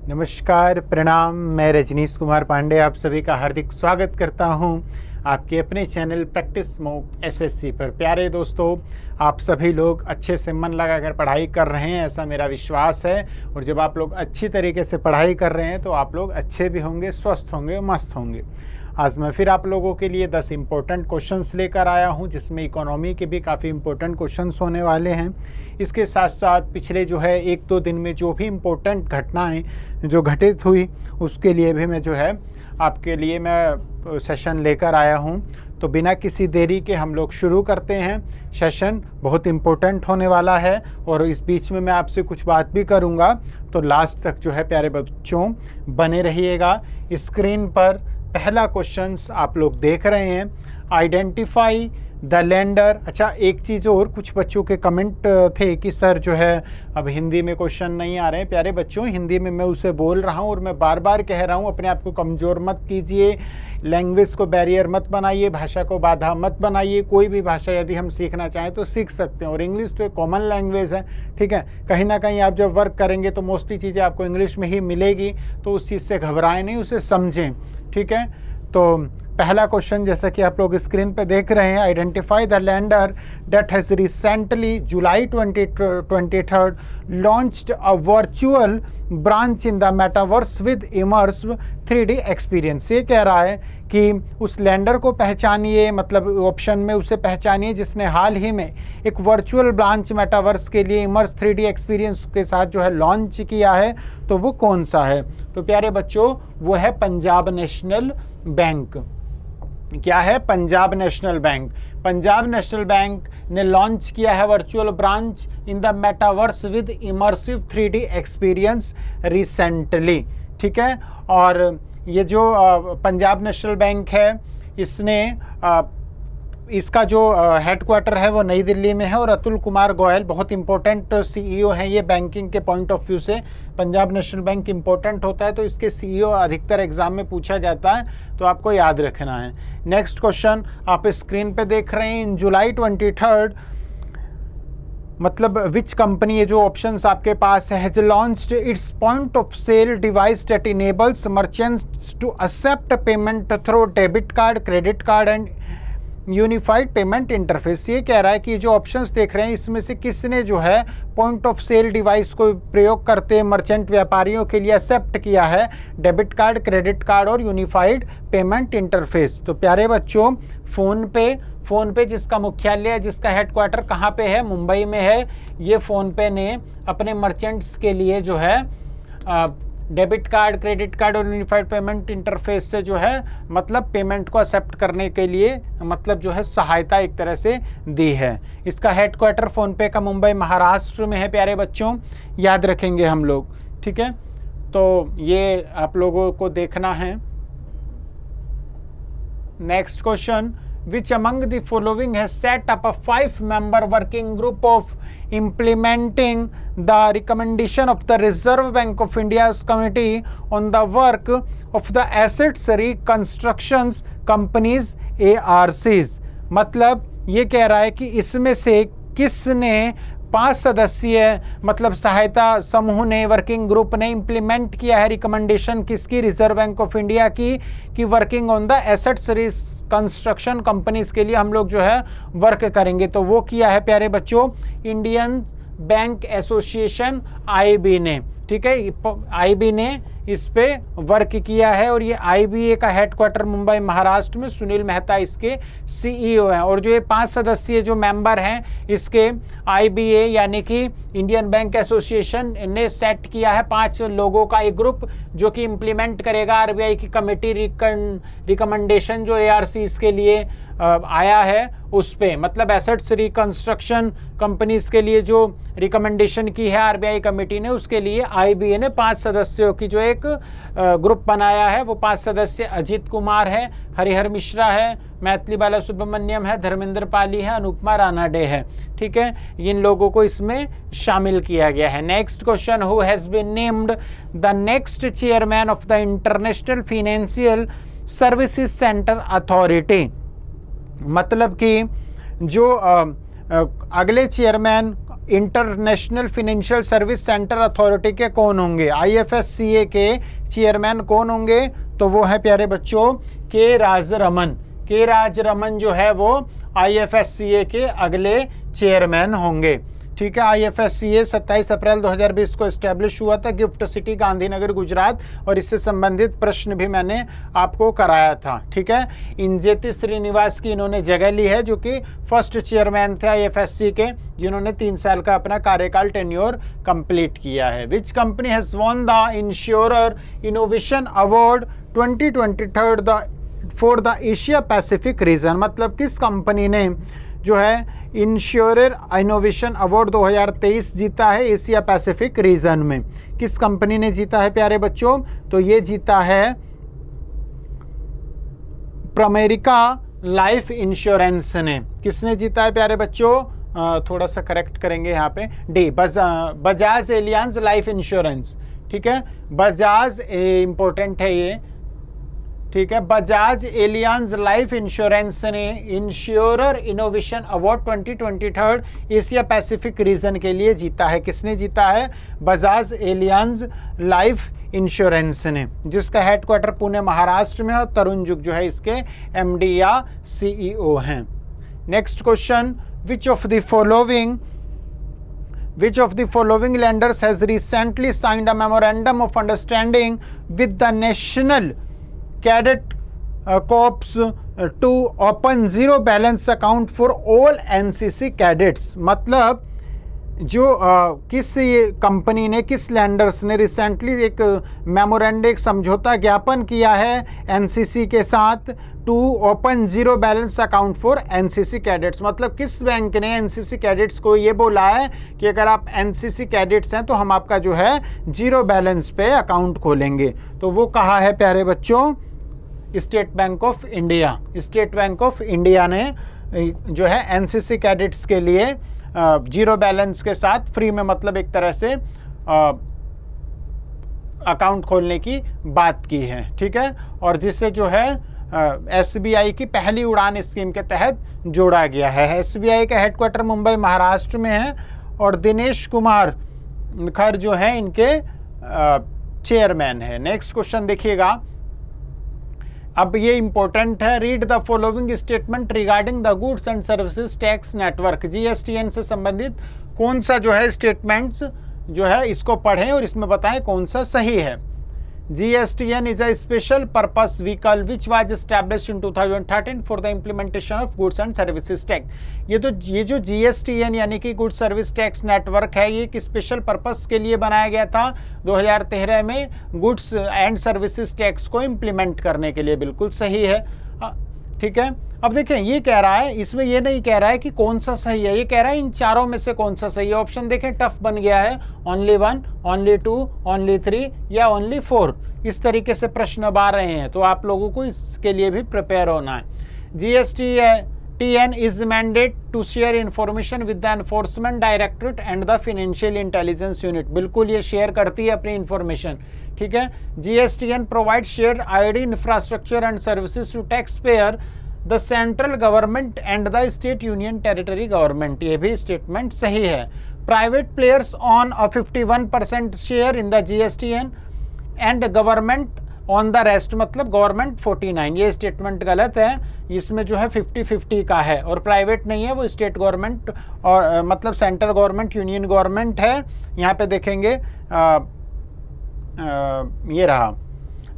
नमस्कार, प्रणाम। मैं रजनीश कुमार पांडे आप सभी का हार्दिक स्वागत करता हूं आपके अपने चैनल प्रैक्टिस मॉक एसएससी पर। प्यारे दोस्तों, आप सभी लोग अच्छे से मन लगाकर पढ़ाई कर रहे हैं, ऐसा मेरा विश्वास है। और जब आप लोग अच्छी तरीके से पढ़ाई कर रहे हैं तो आप लोग अच्छे भी होंगे, स्वस्थ होंगे, मस्त होंगे। आज मैं फिर आप लोगों के लिए 10 इम्पोर्टेंट क्वेश्चंस लेकर आया हूं, जिसमें इकोनॉमी के भी काफ़ी इम्पोर्टेंट क्वेश्चंस होने वाले हैं। इसके साथ साथ पिछले जो है 1-2 दिन में जो भी इम्पोर्टेंट घटनाएं जो घटित हुई उसके लिए भी मैं जो है आपके लिए मैं सेशन लेकर आया हूं। तो बिना किसी देरी के हम लोग शुरू करते हैं। सेशन बहुत इम्पोर्टेंट होने वाला है और इस बीच में मैं आपसे कुछ बात भी करूंगा, तो लास्ट तक जो है प्यारे बच्चों बने रहिएगा। स्क्रीन पर पहला क्वेश्चन आप लोग देख रहे हैं, आइडेंटिफाई द लैंडर। अच्छा, एक चीज़ और, कुछ बच्चों के कमेंट थे कि सर जो है अब हिंदी में क्वेश्चन नहीं आ रहे हैं। प्यारे बच्चों, हिंदी में मैं उसे बोल रहा हूँ और मैं बार बार कह रहा हूँ, अपने आप को कमज़ोर मत कीजिए, लैंग्वेज को बैरियर मत बनाइए, भाषा को बाधा मत बनाइए। कोई भी भाषा यदि हम सीखना चाहें तो सीख सकते हैं, और इंग्लिश तो एक कॉमन लैंग्वेज है, ठीक है। कहीं ना कहीं आप जब वर्क करेंगे तो मोस्टली चीज़ें आपको इंग्लिश में ही मिलेगी, तो उस चीज़ से घबराएं नहीं, उसे समझें, ठीक है। तो पहला क्वेश्चन जैसा कि आप लोग स्क्रीन पे देख रहे हैं, identify the lander that has recently July 2023 launched a virtual branch in the metaverse with immersive 3D experience. ये कह रहा है कि उस लैंडर को पहचानिए, मतलब ऑप्शन में उसे पहचानिए जिसने हाल ही में एक वर्चुअल ब्रांच मेटावर्स के लिए इमर्स 3D एक्सपीरियंस के साथ जो है लॉन्च किया है, तो वो कौन सा है? तो प्यारे बच्चों, वो है पंजाब नेशनल बैंक। क्या है? Punjab national bank. Punjab national bank ने लॉन्च किया है virtual branch in the metaverse with immersive 3D experience recently, ठीक है। और ये जो पंजाब नेशनल बैंक है, इसने इसका जो हेडक्वार्टर है वो नई दिल्ली में है, और अतुल कुमार गोयल बहुत इंपॉर्टेंट सीईओ हैं ये बैंकिंग के पॉइंट ऑफ व्यू से। पंजाब नेशनल बैंक इंपॉर्टेंट होता है तो इसके सीईओ अधिकतर एग्जाम में पूछा जाता है, तो आपको याद रखना है। नेक्स्ट क्वेश्चन आप स्क्रीन पे देख रहे हैं, इन जुलाई 23 मतलब विच कंपनी, ये जो ऑप्शंस आपके पास है, has launched its point of sale device that enables merchants to accept payment through debit card, credit card and unified payment interface. ये कह रहा है कि जो ऑप्शंस देख रहे हैं इसमें से किसने जो है पॉइंट ऑफ सेल डिवाइस को प्रयोग करते मर्चेंट व्यापारियों के लिए एक्सेप्ट किया है डेबिट कार्ड, क्रेडिट कार्ड और यूनिफाइड पेमेंट इंटरफेस। तो प्यारे बच्चों, फ़ोन पे जिसका मुख्यालय है, जिसका हेडक्वार्टर कहाँ पे है, मुंबई में है, ये फ़ोन पे ने अपने मर्चेंट्स के लिए जो है डेबिट कार्ड, क्रेडिट कार्ड और यूनिफाइड पेमेंट इंटरफेस से जो है मतलब पेमेंट को एक्सेप्ट करने के लिए मतलब जो है सहायता एक तरह से दी है। इसका हेडक्वार्टर फ़ोनपे का मुंबई महाराष्ट्र में है प्यारे बच्चों, याद रखेंगे हम लोग, ठीक है। तो ये आप लोगों को देखना है। Next question, which among the following has set up a 5-member working group of implementing the recommendation of the Reserve Bank of India's Committee on the Work of the Assets Reconstructions Companies ARCs। मतलब ये कह रहा है कि इसमें से किसने 5 सदस्यीय मतलब सहायता समूह ने, वर्किंग ग्रुप ने इम्प्लीमेंट किया है रिकमेंडेशन किसकी, रिजर्व बैंक ऑफ इंडिया की, कि working on the assets reconstruction companies के लिए हम लोग जो है वर्क करेंगे। तो वो किया है प्यारे बच्चों इंडियन बैंक एसोसिएशन आईबी ने, ठीक है। आईबी ने इस पे वर्क किया है, और ये आईबीए का हेडक्वार्टर मुंबई महाराष्ट्र में, सुनील मेहता इसके सीईओ हैं। और जो ये 5 सदस्यीय जो मेंबर हैं इसके आईबीए यानी कि इंडियन बैंक एसोसिएशन ने सेट किया है 5 लोगों का एक ग्रुप, जो कि इम्प्लीमेंट करेगा आरबीआई की कमेटी रिकमेंडेशन जो एआरसीज के लिए आया है उस पे, मतलब एसेट्स रिकंस्ट्रक्शन कंपनीज के लिए जो रिकमेंडेशन की है आरबीआई कमेटी ने, उसके लिए आईबीए ने 5 सदस्यों की जो एक ग्रुप बनाया है। वो 5 सदस्य अजीत कुमार है, हरिहर मिश्रा है, मैथिली बाला सुब्रमण्यम है, धर्मेंद्र पाली है, अनुपमा रानाडे है, ठीक है। इन लोगों को इसमें शामिल किया गया है। Next question, who has been named the next chairman of the international financial services centre authority. मतलब कि जो अगले chairman international financial service centre authority के कौन होंगे? IFSCA के चेयरमैन कौन होंगे? तो वो है प्यारे बच्चों के राजरमन। के राजरमन जो है वो IFSCA के अगले चेयरमैन होंगे। ठीक है, IFSCA 27 अप्रैल 2020 को एस्टेब्लिश हुआ था, गिफ्ट सिटी गांधीनगर गुजरात, और इससे संबंधित प्रश्न भी मैंने आपको कराया था। ठीक है, इंजेति श्रीनिवास की इन्होंने जगह ली है, जो कि फर्स्ट चेयरमैन थे IFSC के, जिन्होंने 3 साल का अपना कार्यकाल टेन्योर कंप्लीट किया है। Which company has won the insurer innovation award 2023 for the Asia Pacific region? मतलब किस कंपनी ने जो है इंश्योरर इनोवेशन अवार्ड 2023 जीता है एशिया पैसिफिक रीजन में? किस कंपनी ने जीता है प्यारे बच्चों? तो ये जीता है प्रमेरिका लाइफ इंश्योरेंस ने। किसने जीता है प्यारे बच्चों? थोड़ा सा करेक्ट करेंगे यहाँ पे, D, Bajaj Allianz life insurance. ठीक है, बजाज इंपॉर्टेंट है ये। ठीक है, बजाज एलियांज लाइफ इंश्योरेंस ने insurer innovation award 2023 Asia Pacific region के लिए जीता है। किसने जीता है? बजाज एलियांज लाइफ इंश्योरेंस ने, जिसका हेडक्वार्टर पुणे महाराष्ट्र में है, और तरुण जुग जो है इसके MD या CEO हैं। Next question, which of the following lenders has recently signed a memorandum of understanding with the National Cadet Corps to open zero balance account for all NCC cadets? मतलब जो किस कंपनी ने, किस landers ने recently एक memorandum, एक समझौता ज्ञापन किया है NCC के साथ, to open zero balance account for NCC cadets? मतलब किस बैंक ने NCC कैडेट्स को ये बोला है कि अगर आप NCC कैडेट्स हैं तो हम आपका जो है जीरो बैलेंस पे अकाउंट खोलेंगे? तो वो कहा है प्यारे बच्चों, state bank of India. State bank of India ने जो है NCC कैडेट्स के लिए जीरो बैलेंस के साथ फ्री में, मतलब एक तरह से अकाउंट खोलने की बात की है। ठीक है, और जिससे जो है SBI की पहली उड़ान स्कीम के तहत जोड़ा गया है। SBI का हेडक्वार्टर मुंबई महाराष्ट्र में है, और दिनेश कुमार खर जो है इनके चेयरमैन है। नेक्स्ट क्वेश्चन देखिएगा, अब ये इंपॉर्टेंट है। Read the following statement regarding the goods and services tax network. GSTN से संबंधित कौन सा जो है स्टेटमेंट्स जो है इसको पढ़ें और इसमें बताएं कौन सा सही है। GSTN is a special purpose vehicle which was established in 2013 for the implementation of goods and services tax। ये जो GSTN यानी कि गुड्स सर्विस टैक्स नेटवर्क है, ये एक स्पेशल पर्पस के लिए बनाया गया था 2013 में, गुड्स एंड सर्विसेज टैक्स को इम्प्लीमेंट करने के लिए। बिल्कुल सही है। ठीक है, अब देखें ये कह रहा है, इसमें ये नहीं कह रहा है कि कौन सा सही है, ये कह रहा है इन चारों में से कौन सा सही है। ऑप्शन देखें, टफ बन गया है, ओनली 1, ओनली 2, ओनली 3 या ओनली 4, इस तरीके से प्रश्न अब आ रहे हैं, तो आप लोगों को इसके लिए भी प्रिपेयर होना है। GSTN is mandate to share information with the enforcement directorate and the financial intelligence unit. बिल्कुल ये शेयर करती है अपनी इंफॉर्मेशन। ठीक है, GSTN provide share ID infrastructure and services to tax payer, the central government and the state union territory government. ये भी statement सही है। Private players on a 51% share in the GSTN and government on the rest, मतलब government 49। ये statement गलत है, इसमें जो है 50-50 का है, और प्राइवेट नहीं है, वो स्टेट गवर्नमेंट और मतलब सेंट्रल गवर्नमेंट, यूनियन गवर्नमेंट है। यहाँ पे देखेंगे ये रहा,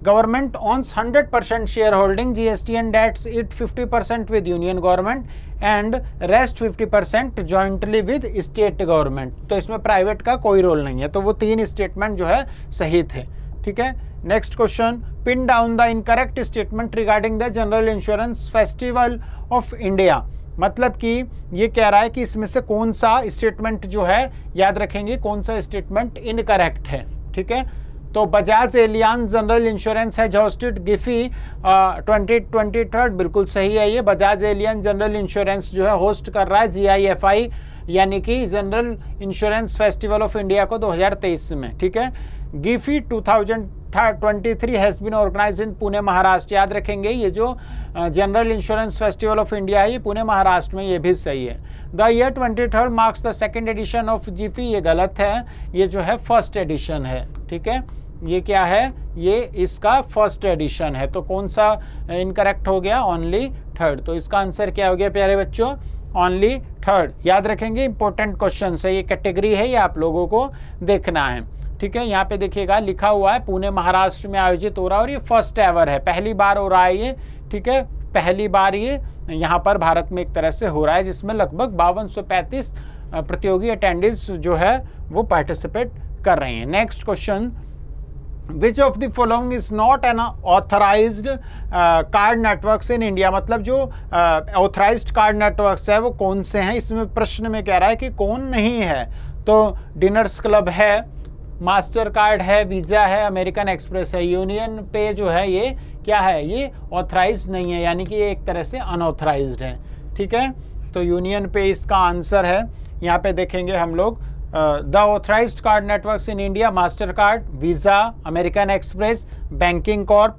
government owns 100% share holding, GSTN that's it 50% with union government and rest 50% jointly with state government. तो इसमें प्राइवेट का कोई रोल नहीं है, तो वो 3 स्टेटमेंट जो है सही थे। ठीक है, next question, pin down the incorrect statement regarding the general insurance festival of India. मतलब कि ये कह रहा है कि इसमें से कौन सा स्टेटमेंट जो है, याद रखेंगे कौन सा स्टेटमेंट इनकरेक्ट है। ठीक है, तो बजाज एलियांज जनरल इंश्योरेंस है होस्टेड गिफी 2023, बिल्कुल सही है। ये बजाज एलियांज जनरल इंश्योरेंस जो है होस्ट कर रहा है GIFI यानी कि general insurance festival of India को 2023 में। ठीक है, GIFI 23 has been organised in Pune Maharashtra. याद रखेंगे ये जो general insurance festival of India है ये पुणे महाराष्ट्र में, ये भी सही है। The year 23 marks the second edition of GIFI, ये गलत है, ये जो है फर्स्ट एडिशन है। ठीक है, ये क्या है, ये इसका फर्स्ट एडिशन है। तो कौन सा इनकरेक्ट हो गया, ओनली थर्ड। तो इसका आंसर क्या हो गया प्यारे बच्चों, ओनली थर्ड। याद रखेंगे, इंपॉर्टेंट क्वेश्चन है, ये कैटेगरी है, ये आप लोगों को देखना है। ठीक है, यहाँ पे देखिएगा लिखा हुआ है पुणे महाराष्ट्र में आयोजित हो रहा है और ये फर्स्ट एवर है, पहली बार हो रहा है ये। ठीक है, पहली बार ये यहाँ पर भारत में एक तरह से हो रहा है, जिसमें लगभग 5235 प्रतियोगी अटेंडेंस जो है वो पार्टिसिपेट कर रहे हैं। Next question, which of the following is not an authorised card networks in India. मतलब जो ऑथराइज्ड कार्ड नेटवर्क्स है वो कौन से हैं, इसमें प्रश्न में कह रहा है कि कौन नहीं है। तो डिनर्स क्लब है, मास्टर कार्ड है, वीज़ा है, अमेरिकन एक्सप्रेस है। यूनियन पे जो है ये क्या है, ये ऑथराइज्ड नहीं है, यानी कि ये एक तरह से अनऑथराइज्ड है। ठीक है, तो यूनियन पे इसका आंसर है। यहाँ पे देखेंगे हम लोग the authorised card networks in India, Mastercard, Visa, American Express, banking corp,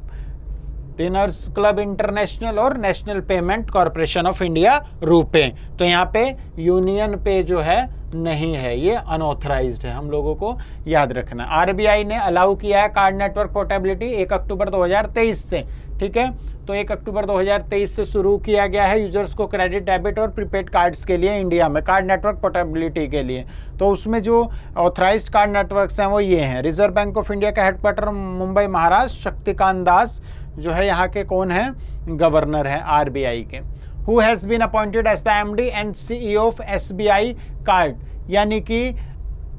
Diners Club International और National Payment Corporation of India RuPay. तो यहाँ पे यूनियन पे जो है नहीं है, ये अनऑथराइज्ड है, हम लोगों को याद रखना। आरबीआई ने अलाउ किया है कार्ड नेटवर्क पोर्टेबिलिटी 1 अक्टूबर 2023 से। ठीक है, तो 1 अक्टूबर 2023 से शुरू किया गया है यूजर्स को क्रेडिट, डेबिट और प्रीपेड कार्ड्स के लिए इंडिया में, कार्ड नेटवर्क पोर्टेबिलिटी के लिए। तो उसमें जो ऑथराइज्ड कार्ड नेटवर्क्स हैं वो ये हैं। रिजर्व बैंक ऑफ इंडिया का हेडक्वार्टर मुंबई महाराष्ट्र, शक्तिकांत दास जो है यहाँ के कौन है, गवर्नर हैं आरबीआई के। Who has been appointed as the MD and CEO of SBI card, यानी कि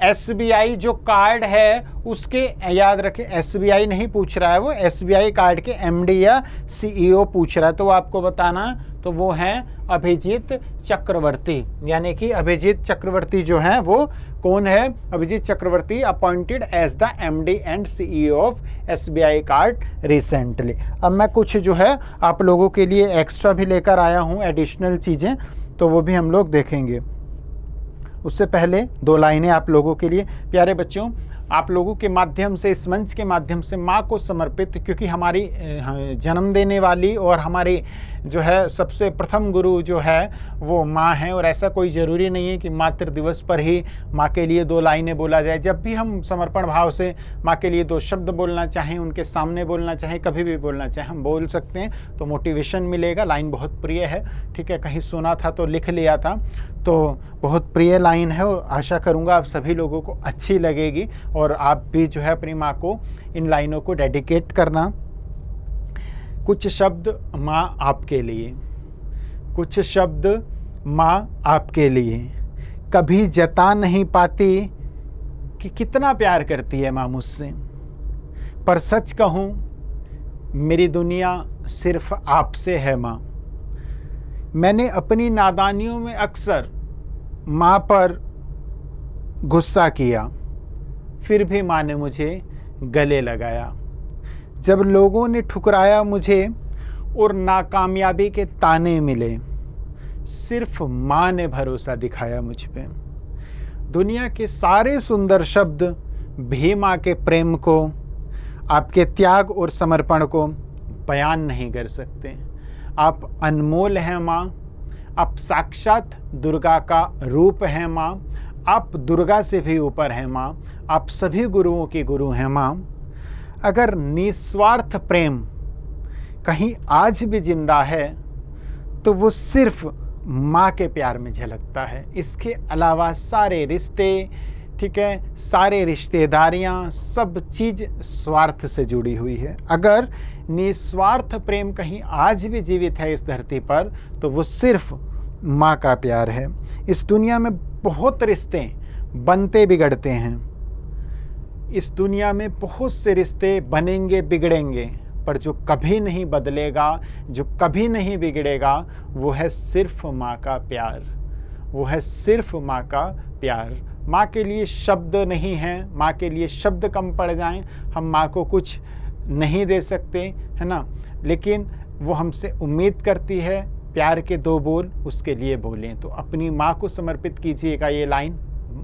एसबीआई जो कार्ड है उसके, याद रखें एसबीआई नहीं पूछ रहा है, वो एसबीआई कार्ड के एमडी या सीईओ पूछ रहा है। तो आपको बताना, तो वो हैं अभिजीत चक्रवर्ती, यानी कि अभिजीत चक्रवर्ती जो हैं वो कौन है, Abhijit Chakravarty appointed as the MD and CEO of SBI card recently. अब मैं कुछ जो है आप लोगों के लिए एक्स्ट्रा भी लेकर आया हूँ, एडिशनल चीज़ें, तो वो भी हम लोग देखेंगे। उससे पहले 2 लाइनें आप लोगों के लिए। प्यारे बच्चों, आप लोगों के माध्यम से, इस मंच के माध्यम से माँ को समर्पित, क्योंकि हमारी जन्म देने वाली और हमारी जो है सबसे प्रथम गुरु जो है वो माँ है। और ऐसा कोई ज़रूरी नहीं है कि मातृ दिवस पर ही माँ के लिए 2 लाइनें बोला जाए। जब भी हम समर्पण भाव से माँ के लिए 2 शब्द बोलना चाहें, उनके सामने बोलना चाहें, कभी भी बोलना चाहें, हम बोल सकते हैं, तो मोटिवेशन मिलेगा। लाइन बहुत प्रिय है, ठीक है, कहीं सुना था तो लिख लिया था, तो बहुत प्रिय लाइन है और आशा करूँगा आप सभी लोगों को अच्छी लगेगी और आप भी जो है अपनी माँ को इन लाइनों को डेडिकेट करना। कुछ शब्द माँ आपके लिए, कुछ शब्द माँ आपके लिए, कभी जता नहीं पाती कि कितना प्यार करती है माँ मुझसे, पर सच कहूँ मेरी दुनिया सिर्फ आपसे है माँ। मैंने अपनी नादानियों में अक्सर माँ पर गुस्सा किया, फिर भी माँ ने मुझे गले लगाया। जब लोगों ने ठुकराया मुझे और नाकामयाबी के ताने मिले, सिर्फ माँ ने भरोसा दिखाया मुझ पे। दुनिया के सारे सुंदर शब्द भी माँ के प्रेम को, आपके त्याग और समर्पण को बयान नहीं कर सकते। आप अनमोल हैं माँ, आप साक्षात दुर्गा का रूप हैं माँ, आप दुर्गा से भी ऊपर हैं माँ, आप सभी गुरुओं की गुरु हैं माँ। अगर निस्वार्थ प्रेम कहीं आज भी जिंदा है तो वो सिर्फ माँ के प्यार में झलकता है। इसके अलावा सारे रिश्ते, ठीक है, सारे रिश्तेदारियाँ, सब चीज़ स्वार्थ से जुड़ी हुई है। अगर निस्वार्थ प्रेम कहीं आज भी जीवित है इस धरती पर तो वो सिर्फ माँ का प्यार है। इस दुनिया में बहुत रिश्ते बनते बिगड़ते हैं, इस दुनिया में बहुत से रिश्ते बनेंगे बिगड़ेंगे, पर जो कभी नहीं बदलेगा, जो कभी नहीं बिगड़ेगा, वो है सिर्फ माँ का प्यार, वो है सिर्फ माँ का प्यार। माँ के लिए शब्द नहीं हैं, माँ के लिए शब्द कम पड़ जाएं, हम माँ को कुछ नहीं दे सकते, है ना, लेकिन वो हमसे उम्मीद करती है प्यार के 2 बोल उसके लिए बोलें। तो अपनी माँ को समर्पित कीजिएगा ये लाइन,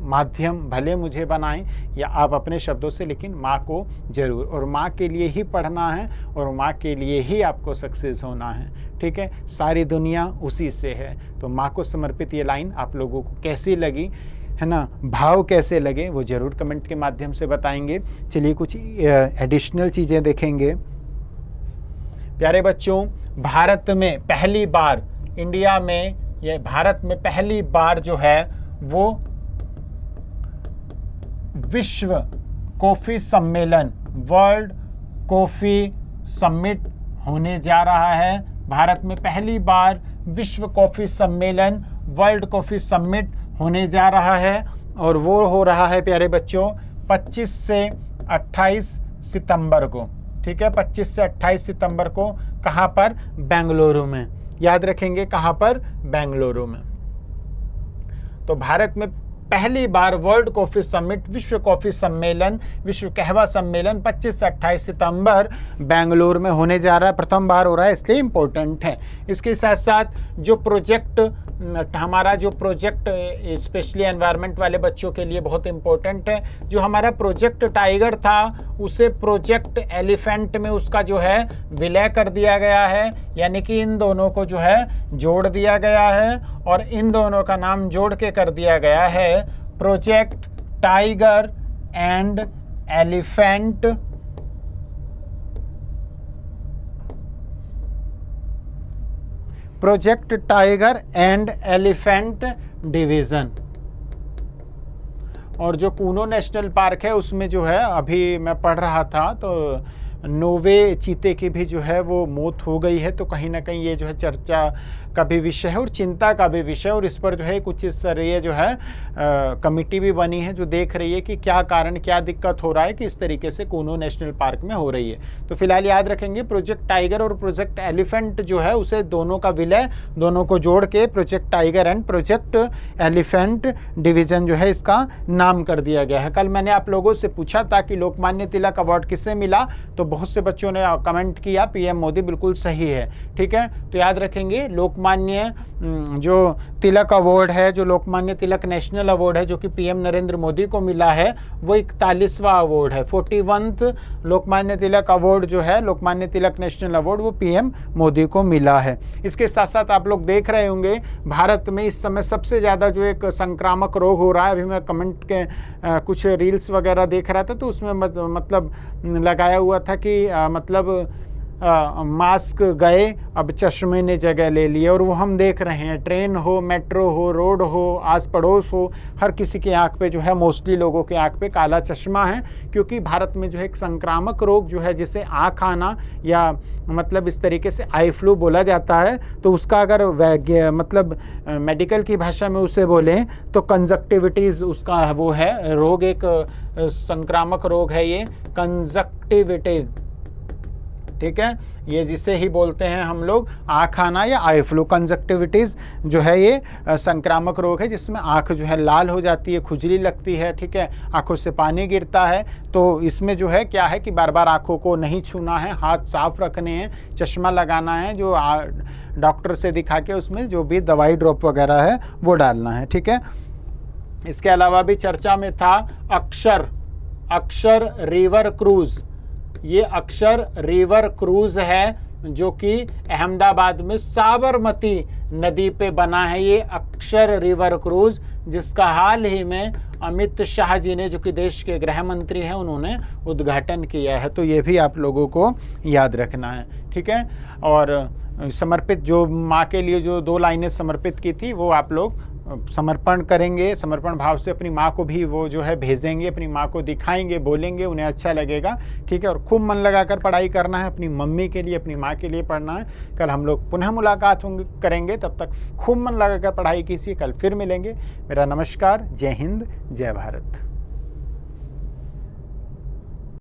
माध्यम भले मुझे बनाएं या आप अपने शब्दों से, लेकिन माँ को ज़रूर, और माँ के लिए ही पढ़ना है और माँ के लिए ही आपको सक्सेस होना है। ठीक है, सारी दुनिया उसी से है। तो माँ को समर्पित ये लाइन आप लोगों को कैसी लगी, है ना, भाव कैसे लगे, वो ज़रूर कमेंट के माध्यम से बताएंगे। चलिए कुछ एडिशनल चीज़ें देखेंगे। प्यारे बच्चों, भारत में पहली बार, इंडिया में, ये भारत में पहली बार जो है वो विश्व कॉफ़ी सम्मेलन, वर्ल्ड कॉफ़ी समिट होने जा रहा है। भारत में पहली बार विश्व कॉफ़ी सम्मेलन, वर्ल्ड कॉफ़ी समिट होने जा रहा है, और वो हो रहा है प्यारे बच्चों 25 से 28 सितंबर को। ठीक है, 25 से 28 सितंबर को। कहाँ पर? बेंगलुरु में। याद रखेंगे, कहाँ पर? बेंगलुरु में। तो भारत में पहली बार वर्ल्ड कॉफ़ी समिट, विश्व कॉफ़ी सम्मेलन, विश्व कहवा सम्मेलन 25 से 28 सितंबर बेंगलुरु में होने जा रहा है। प्रथम बार हो रहा है, इसलिए इम्पोर्टेंट है। इसके साथ साथ जो प्रोजेक्ट, हमारा जो प्रोजेक्ट स्पेशली एनवायरनमेंट वाले बच्चों के लिए बहुत इम्पोर्टेंट है, जो हमारा प्रोजेक्ट टाइगर था उसे प्रोजेक्ट एलिफेंट में उसका जो है विलय कर दिया गया है, यानी कि इन दोनों को जो है जोड़ दिया गया है, और इन दोनों का नाम जोड़ के कर दिया गया है project tiger and elephant project tiger and elephant division. और जो कूनो नेशनल पार्क है उसमें जो है, अभी मैं पढ़ रहा था तो 9वें चीते की भी जो है वो मौत हो गई है। तो कहीं ना कहीं ये जो है चर्चा का भी विषय है और चिंता का भी विषय, और इस पर जो है कुछ इस स्तरीय जो है कमिटी भी बनी है जो देख रही है कि क्या कारण, क्या दिक्कत हो रहा है कि इस तरीके से कूनो नेशनल पार्क में हो रही है। तो फिलहाल याद रखेंगे प्रोजेक्ट टाइगर और प्रोजेक्ट एलिफेंट जो है उसे दोनों का विलय, दोनों को जोड़ के project tiger and project elephant division जो है इसका नाम कर दिया गया है। कल मैंने आप लोगों से पूछा था कि लोकमान्य तिलक अवार्ड किसे मिला, तो बहुत से बच्चों ने कमेंट किया पीएम मोदी। बिल्कुल सही है। ठीक है, तो याद रखेंगे लोकमान्य जो तिलक अवार्ड है, जो लोकमान्य तिलक नेशनल अवार्ड है जो कि पीएम नरेंद्र मोदी को मिला है, वो 41वां अवार्ड है। 41th लोकमान्य तिलक अवार्ड जो है, लोकमान्य तिलक नेशनल अवार्ड, वो पीएम मोदी को मिला है। इसके साथ साथ आप लोग देख रहे होंगे भारत में इस समय सबसे ज़्यादा जो एक संक्रामक रोग हो रहा है, अभी मैं कमेंट के कुछ रील्स वगैरह देख रहा था तो उसमें मतलब लगाया हुआ था कि मास्क गए, अब चश्मे ने जगह ले लिए, और वो हम देख रहे हैं। ट्रेन हो, मेट्रो हो, रोड हो, आस पड़ोस हो, हर किसी के आंख पे जो है, मोस्टली लोगों के आंख पे काला चश्मा है, क्योंकि भारत में जो है एक संक्रामक रोग जो है जिसे आँख आना या मतलब इस तरीके से आई फ्लू बोला जाता है, तो उसका अगर मेडिकल की भाषा में उसे बोलें तो कंजक्टिविटीज़ उसका वो है रोग, एक संक्रामक रोग है ये कंजक्टिविटीज़। ठीक है, ये जिसे ही बोलते हैं हम लोग आँख आना या आई फ्लू। कंजक्टिविटीज़ जो है ये संक्रामक रोग है जिसमें आँख जो है लाल हो जाती है, खुजली लगती है। ठीक है, आँखों से पानी गिरता है। तो इसमें जो है क्या है कि बार बार आँखों को नहीं छूना है, हाथ साफ रखने हैं, चश्मा लगाना है, जो डॉक्टर से दिखा के उसमें जो भी दवाई ड्रॉप वगैरह है वो डालना है। ठीक है, इसके अलावा भी चर्चा में था अक्षर रिवर क्रूज़। ये अक्षर रिवर क्रूज़ है जो कि अहमदाबाद में साबरमती नदी पे बना है। ये अक्षर रिवर क्रूज़ जिसका हाल ही में अमित शाह जी ने, जो कि देश के गृह मंत्री हैं, उन्होंने उद्घाटन किया है। तो ये भी आप लोगों को याद रखना है। ठीक है, और समर्पित जो माँ के लिए जो 2 लाइनें समर्पित की थी वो आप लोग समर्पण करेंगे, समर्पण भाव से अपनी माँ को भी वो जो है भेजेंगे, अपनी माँ को दिखाएंगे, बोलेंगे, उन्हें अच्छा लगेगा। ठीक है, और खूब मन लगाकर पढ़ाई करना है, अपनी मम्मी के लिए, अपनी माँ के लिए पढ़ना है। कल हम लोग पुनः मुलाकात करेंगे, तब तक खूब मन लगाकर पढ़ाई कीजिए। कल फिर मिलेंगे। मेरा नमस्कार, जय हिंद, जय भारत।